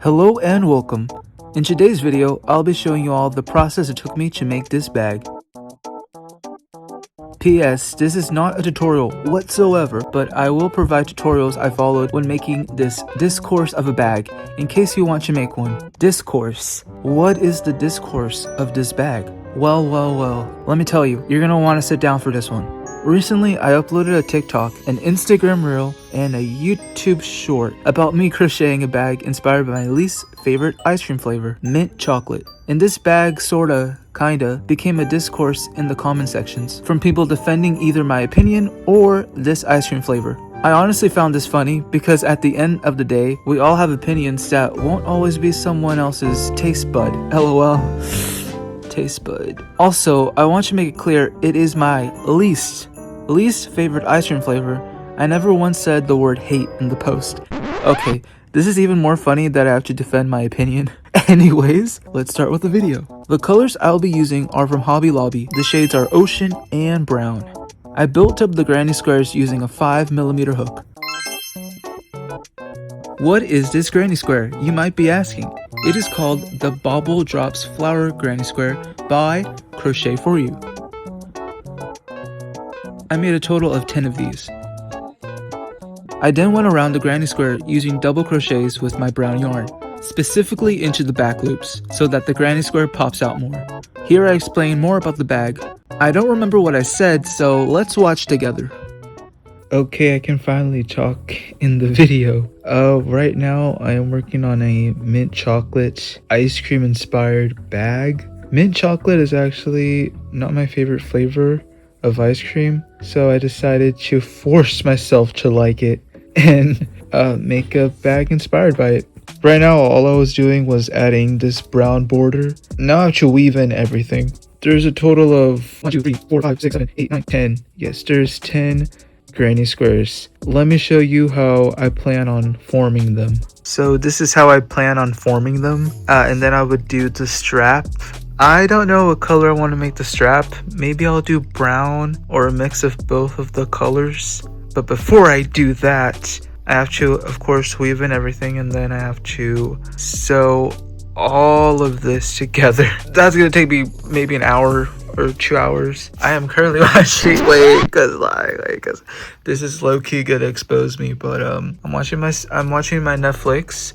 Hello and welcome. In today's video, I'll be showing you all the process it took me to make this bag. P.S. This is not a tutorial whatsoever, but I will provide tutorials I followed when making this discourse of a bag, in case you want to make one. Discourse. What is the discourse of this bag? Well, let me tell you, you're gonna want to sit down for this one. Recently, I uploaded a TikTok, an Instagram reel, and a YouTube short about me crocheting a bag inspired by my least favorite ice cream flavor, mint chocolate. And this bag kinda became a discourse in the comment sections from people defending either my opinion or this ice cream flavor. I honestly found this funny because at the end of the day, we all have opinions that won't always be someone else's taste bud. LOL. Taste bud. Also, I want to make it clear, it is my least favorite ice cream flavor. I never once said the word hate in the post. Okay, this is even more funny that I have to defend my opinion. Anyways, let's start with the video. The colors I'll be using are from Hobby Lobby. The shades are Ocean and Brown. I built up the granny squares using a 5mm hook. What is this granny square, you might be asking? It is called the Bauble Drops Flower Granny Square by Crochet For You. I made a total of 10 of these. I then went around the granny square using double crochets with my brown yarn, specifically into the back loops, so that the granny square pops out more. Here I explain more about the bag. I don't remember what I said, so let's watch together. Okay, I can finally talk in the video. Right now I am working on a mint chocolate ice cream inspired bag. Mint chocolate is actually not my favorite flavor of ice cream, so I decided to force myself to like it and make a bag inspired by it. Right now all I was doing was adding this brown border. Now I have to weave in everything. There's a total of 1, 2, 3, 4, 5, 6, 7, 8, 9, 10. Yes, there's 10 granny squares. Let me show you how I plan on forming them. So this is how I plan on forming them, and then I would do the strap. I don't know what color I want to make the strap. Maybe I'll do brown or a mix of both of the colors. But before I do that, I have to, of course, weave in everything, and then I have to sew all of this together. That's gonna take me maybe an hour or 2 hours. I am currently watching because this is low-key gonna expose me, but I'm watching my Netflix.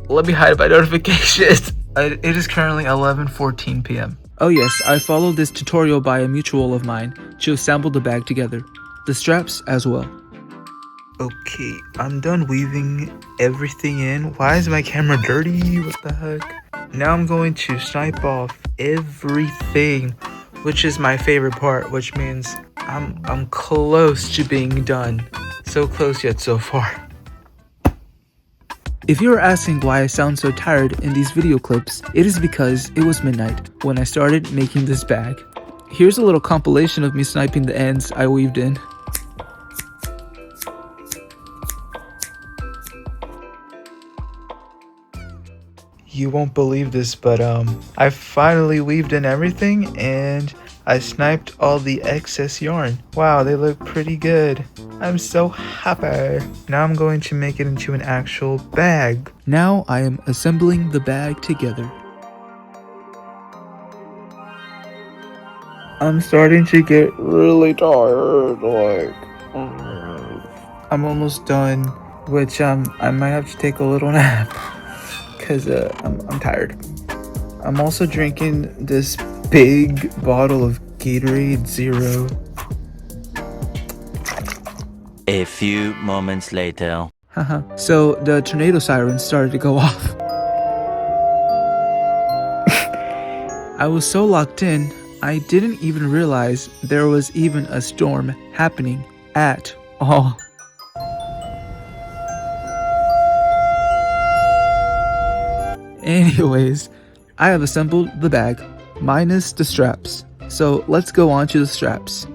Let me hide my notifications. It is currently 11:14 p.m. Oh yes, I followed this tutorial by a mutual of mine to assemble the bag together. The straps as well. Okay, I'm done weaving everything in. Why is my camera dirty? What the heck? Now I'm going to snipe off everything, which is my favorite part, which means I'm close to being done. So close yet so far. If you are asking why I sound so tired in these video clips, it is because it was midnight when I started making this bag. Here's a little compilation of me sniping the ends I weaved in. You won't believe this, but I finally weaved in everything and I sniped all the excess yarn. Wow, they look pretty good. I'm so happy. Now I'm going to make it into an actual bag. Now I am assembling the bag together. I'm starting to get really tired, I'm almost done, which I might have to take a little nap because I'm tired. I'm also drinking this big bottle of Gatorade Zero. A few moments later. So the tornado siren started to go off. I was so locked in, I didn't even realize there was even a storm happening at all. Anyways, I have assembled the bag, minus the straps. So let's go on to the straps.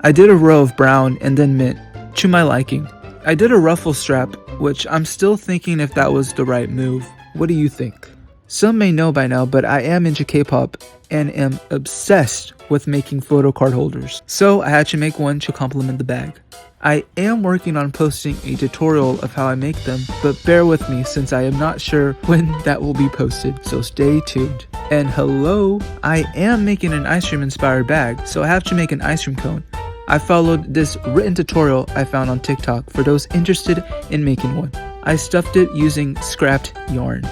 I did a row of brown and then mint, to my liking. I did a ruffle strap, which I'm still thinking if that was the right move. What do you think? Some may know by now, but I am into K-pop and am obsessed with making photocard holders. So I had to make one to complement the bag. I am working on posting a tutorial of how I make them, but bear with me since I am not sure when that will be posted, so stay tuned. And hello, I am making an ice cream inspired bag, so I have to make an ice cream cone. I followed this written tutorial I found on TikTok for those interested in making one. I stuffed it using scrapped yarn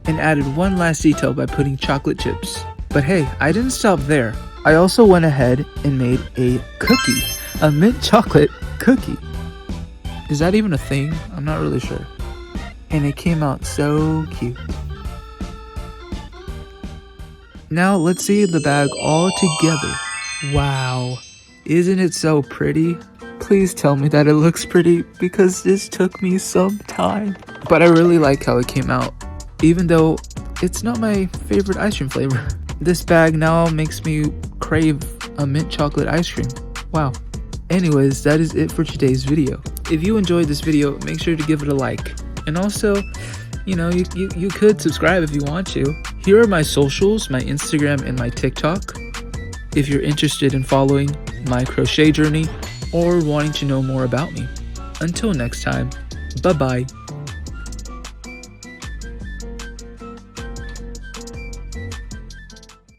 and added one last detail by putting chocolate chips. But hey, I didn't stop there. I also went ahead and made a cookie. A mint chocolate cookie. Is that even a thing? I'm not really sure. And it came out so cute. Now let's see the bag all together. Wow, isn't it so pretty? Please tell me that it looks pretty because this took me some time. But I really like how it came out, even though it's not my favorite ice cream flavor. This bag now makes me crave a mint chocolate ice cream. Wow. Anyways, that is it for today's video. If you enjoyed this video, make sure to give it a like. And also, you could subscribe if you want to. Here are my socials, my Instagram and my TikTok. If you're interested in following my crochet journey or wanting to know more about me. Until next time, bye-bye.